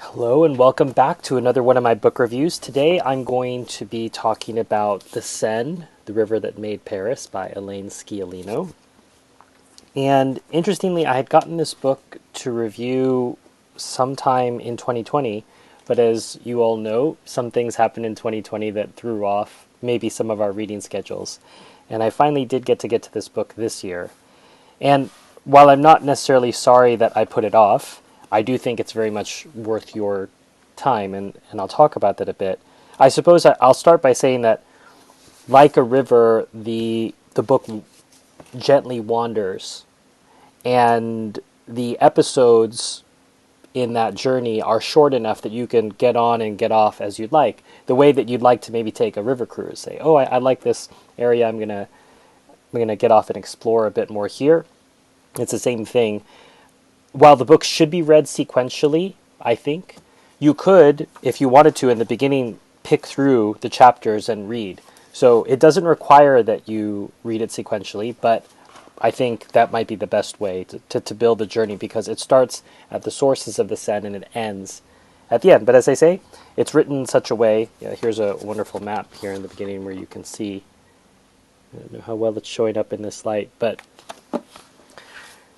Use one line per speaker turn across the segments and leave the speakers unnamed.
Hello and welcome back to another one of my book reviews. Today I'm going to be talking about The Seine, the River That Made Paris by Elaine Sciolino. And interestingly, I had gotten this book to review sometime in 2020, but as you all know, some things happened in 2020 that threw off maybe some of our reading schedules. And I finally did get to this book this year. And while I'm not necessarily sorry that I put it off, I do think it's very much worth your time, and I'll talk about that a bit. I suppose I'll start by saying that, like a river, the book gently wanders, and the episodes in that journey are short enough that you can get on and get off as you'd like. The way that you'd like to maybe take a river cruise, say, "Oh, I like this area. I'm gonna get off and explore a bit more here." It's the same thing. While the book should be read sequentially, I think, you could, if you wanted to, in the beginning, pick through the chapters and read. So it doesn't require that you read it sequentially, but I think that might be the best way to build the journey, because it starts at the sources of the Seine and it ends at the end. But as I say, it's written in such a way. Here's a wonderful map here in the beginning where you can see, I don't know how well it's showing up in this light, but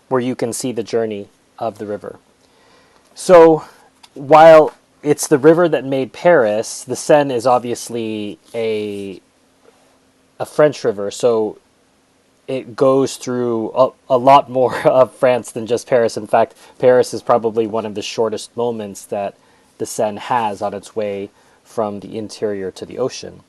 where you can see the journey of the river. So while it's the river that made Paris, the Seine is obviously a French river, so it goes through a lot more of France than just Paris. In fact, Paris is probably one of the shortest moments that the Seine has on its way from the interior to the ocean.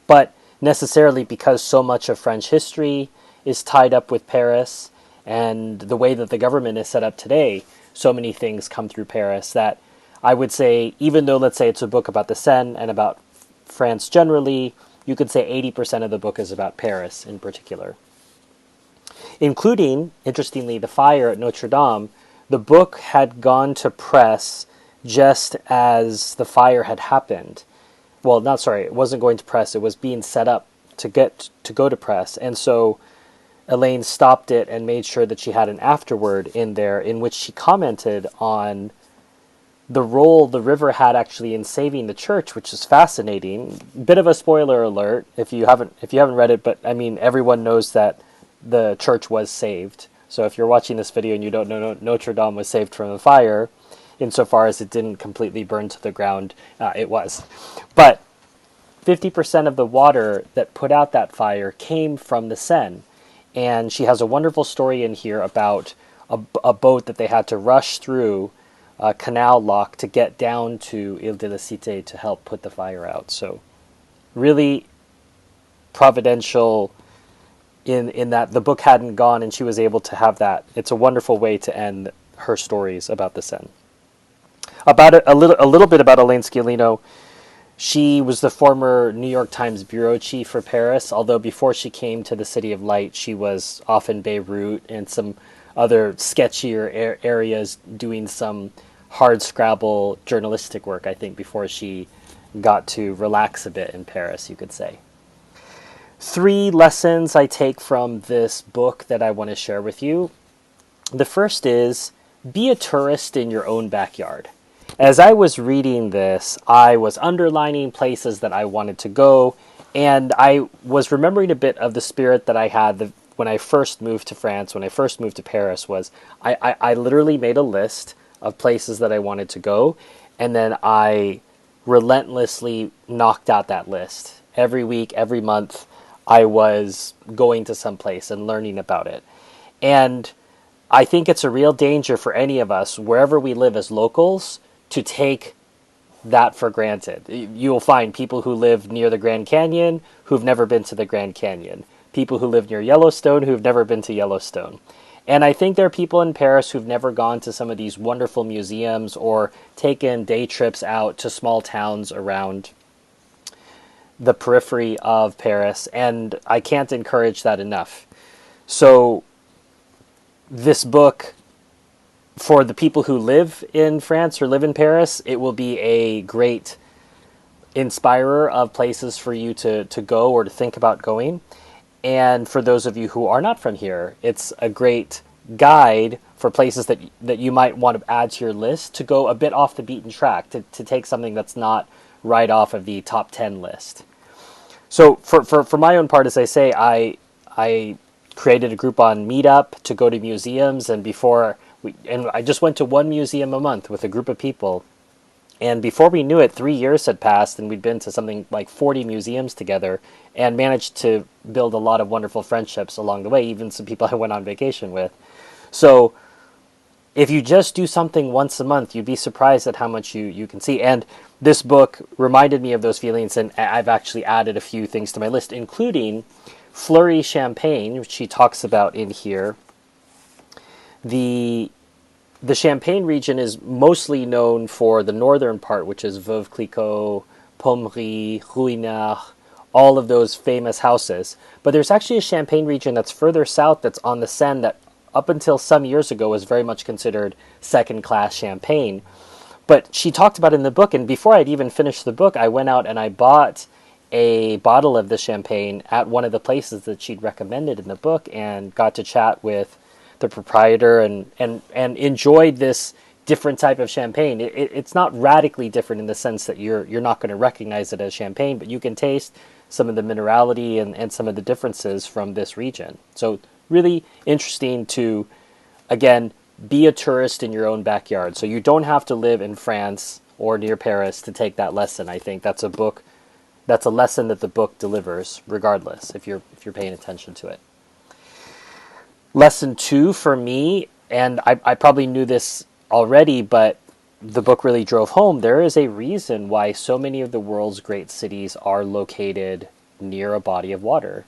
But necessarily, because so much of French history is tied up with Paris, and the way that the government is set up today, so many things come through Paris that I would say, even though, let's say, it's a book about the Seine and about France generally, you could say 80% of the book is about Paris in particular. Including, interestingly, the fire at Notre Dame. The book had gone to press just as the fire had happened. Well, not sorry, it wasn't going to press, it was being set up to go to press. And so Elaine stopped it and made sure that she had an afterword in there in which she commented on the role the river had actually in saving the church, which is fascinating. Bit of a spoiler alert if you haven't read it, but I mean, everyone knows that the church was saved. So if you're watching this video and you don't know, Notre Dame was saved from the fire, insofar as it didn't completely burn to the ground, it was. But 50% of the water that put out that fire came from the Seine. And she has a wonderful story in here about a boat that they had to rush through a canal lock to get down to Ile de la Cité to help put the fire out. So really providential in that the book hadn't gone and she was able to have that. It's a wonderful way to end her stories about the Seine. About a little bit about Elaine Sciolino. She was the former New York Times bureau chief for Paris, although before she came to the City of Light, she was off in Beirut and some other sketchier areas doing some hard scrabble journalistic work, I think, before she got to relax a bit in Paris, you could say. 3 lessons I take from this book that I want to share with you. The first is, be a tourist in your own backyard. As I was reading this, I was underlining places that I wanted to go, and I was remembering a bit of the spirit that I had when I first moved to France, when I first moved to Paris, was I literally made a list of places that I wanted to go, and then I relentlessly knocked out that list. Every week, every month, I was going to some place and learning about it. And I think it's a real danger for any of us, wherever we live as locals, to take that for granted. You'll find people who live near the Grand Canyon who've never been to the Grand Canyon. People who live near Yellowstone who've never been to Yellowstone. And I think there are people in Paris who've never gone to some of these wonderful museums or taken day trips out to small towns around the periphery of Paris. And I can't encourage that enough. So this book, for the people who live in France or live in Paris, it will be a great inspirer of places for you to go or to think about going. And for those of you who are not from here, it's a great guide for places that you might want to add to your list, to go a bit off the beaten track, to take something that's not right off of the top 10 list. So for my own part, as I say, I created a group on Meetup to go to museums, and I just went to one museum a month with a group of people. And before we knew it, 3 years had passed, and we'd been to something like 40 museums together, and managed to build a lot of wonderful friendships along the way, even some people I went on vacation with. So if you just do something once a month, you'd be surprised at how much you can see. And this book reminded me of those feelings, and I've actually added a few things to my list, including Fleury Champagne, which she talks about in here. The Champagne region is mostly known for the northern part, which is Veuve Clicquot, Pommery, Ruinart, all of those famous houses. But there's actually a Champagne region that's further south, that's on the Seine, that up until some years ago was very much considered second-class champagne. But she talked about it in the book, and before I'd even finished the book, I went out and I bought a bottle of the champagne at one of the places that she'd recommended in the book, and got to chat with the proprietor and enjoyed this different type of champagne. It's not radically different in the sense that you're not going to recognize it as champagne, but you can taste some of the minerality and some of the differences from this region. So really interesting to, again, be a tourist in your own backyard. So you don't have to live in France or near Paris to take that lesson. I think that's a lesson that the book delivers regardless, if you're paying attention to it. Lesson 2 for me, and I probably knew this already, but the book really drove home, there is a reason why so many of the world's great cities are located near a body of water.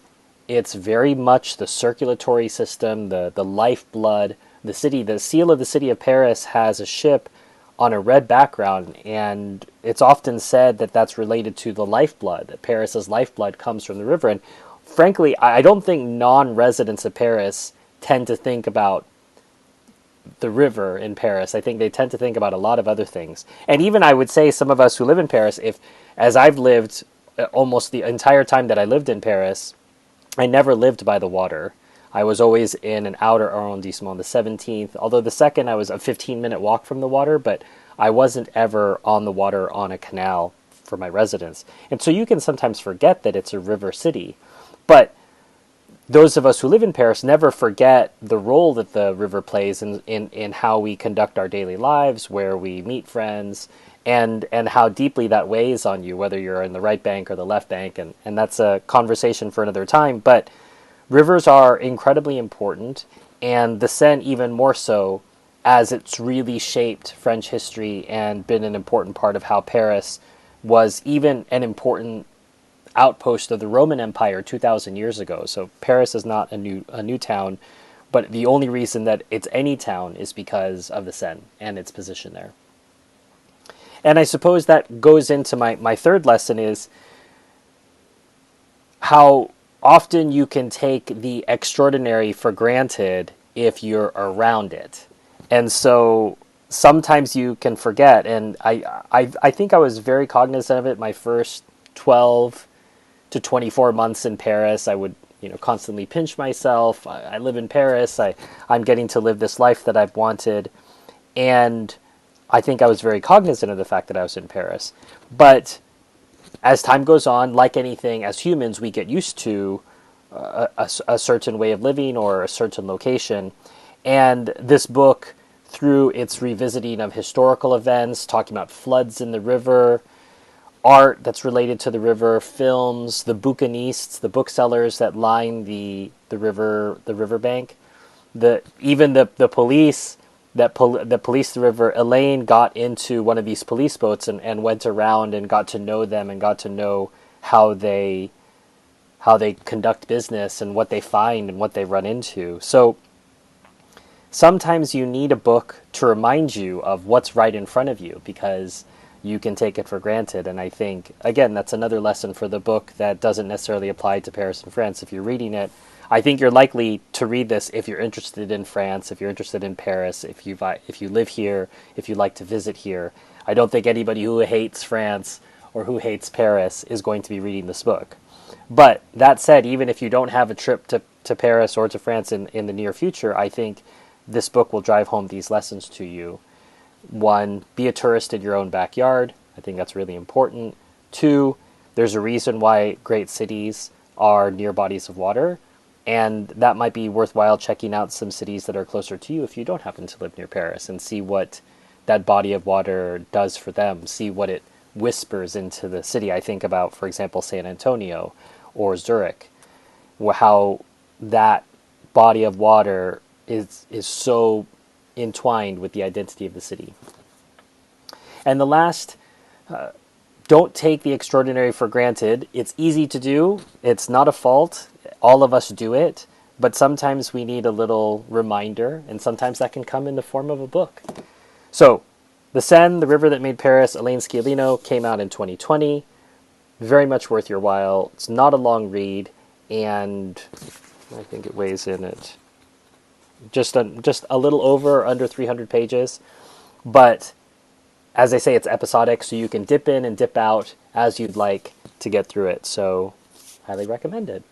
It's very much the circulatory system, the lifeblood. The seal of the city of Paris has a ship on a red background, and it's often said that that's related to the lifeblood, that Paris's lifeblood comes from the river. And frankly, I don't think non-residents of Paris tend to think about the river in Paris. I think they tend to think about a lot of other things. And even I would say some of us who live in Paris, as I've lived almost the entire time that I lived in Paris, I never lived by the water. I was always in an outer arrondissement, the 17th, although the second I was a 15-minute walk from the water, but I wasn't ever on the water on a canal for my residence. And so you can sometimes forget that it's a river city. But those of us who live in Paris never forget the role that the river plays in how we conduct our daily lives, where we meet friends, and how deeply that weighs on you, whether you're in the right bank or the left bank. And that's a conversation for another time. But rivers are incredibly important, and the Seine even more so, as it's really shaped French history and been an important part of how Paris was even an important outpost of the Roman Empire 2,000 years ago. So Paris is not a new town, but the only reason that it's any town is because of the Seine and its position there. And I suppose that goes into my third lesson, is how often you can take the extraordinary for granted if you're around it. And so sometimes you can forget, and I think I was very cognizant of it my first 12 to 24 months in Paris. I would constantly pinch myself. I live in Paris. I'm getting to live this life that I've wanted. And I think I was very cognizant of the fact that I was in Paris. But as time goes on, like anything, as humans, we get used to a certain way of living or a certain location. And this book, through its revisiting of historical events, talking about floods in the river, art that's related to the river, films, the bouquinistes, the booksellers that line the riverbank, even the police that police the river. Elaine got into one of these police boats and went around and got to know them and got to know how they conduct business and what they find and what they run into. So sometimes you need a book to remind you of what's right in front of you, because you can take it for granted. And I think, again, that's another lesson for the book that doesn't necessarily apply to Paris and France. If you're reading it, I think you're likely to read this if you're interested in France, if you're interested in Paris, if you live here, if you like to visit here. I don't think anybody who hates France or who hates Paris is going to be reading this book. But that said, even if you don't have a trip to Paris or to France in the near future, I think this book will drive home these lessons to you. One, be a tourist in your own backyard. I think that's really important. Two, there's a reason why great cities are near bodies of water, and that might be worthwhile checking out some cities that are closer to you if you don't happen to live near Paris, and see what that body of water does for them, see what it whispers into the city. I think about, for example, San Antonio or Zurich, how that body of water is so entwined with the identity of the city. And the last, don't take the extraordinary for granted. It's easy to do. It's not a fault. All of us do it. But sometimes we need a little reminder, and sometimes that can come in the form of a book. So, The Seine, The River That Made Paris, Elaine Sciolino, came out in 2020. Very much worth your while. It's not a long read, and I think it weighs in at just a little over, under 300 pages. But as I say, it's episodic, so you can dip in and dip out as you'd like to get through it. So, highly recommended.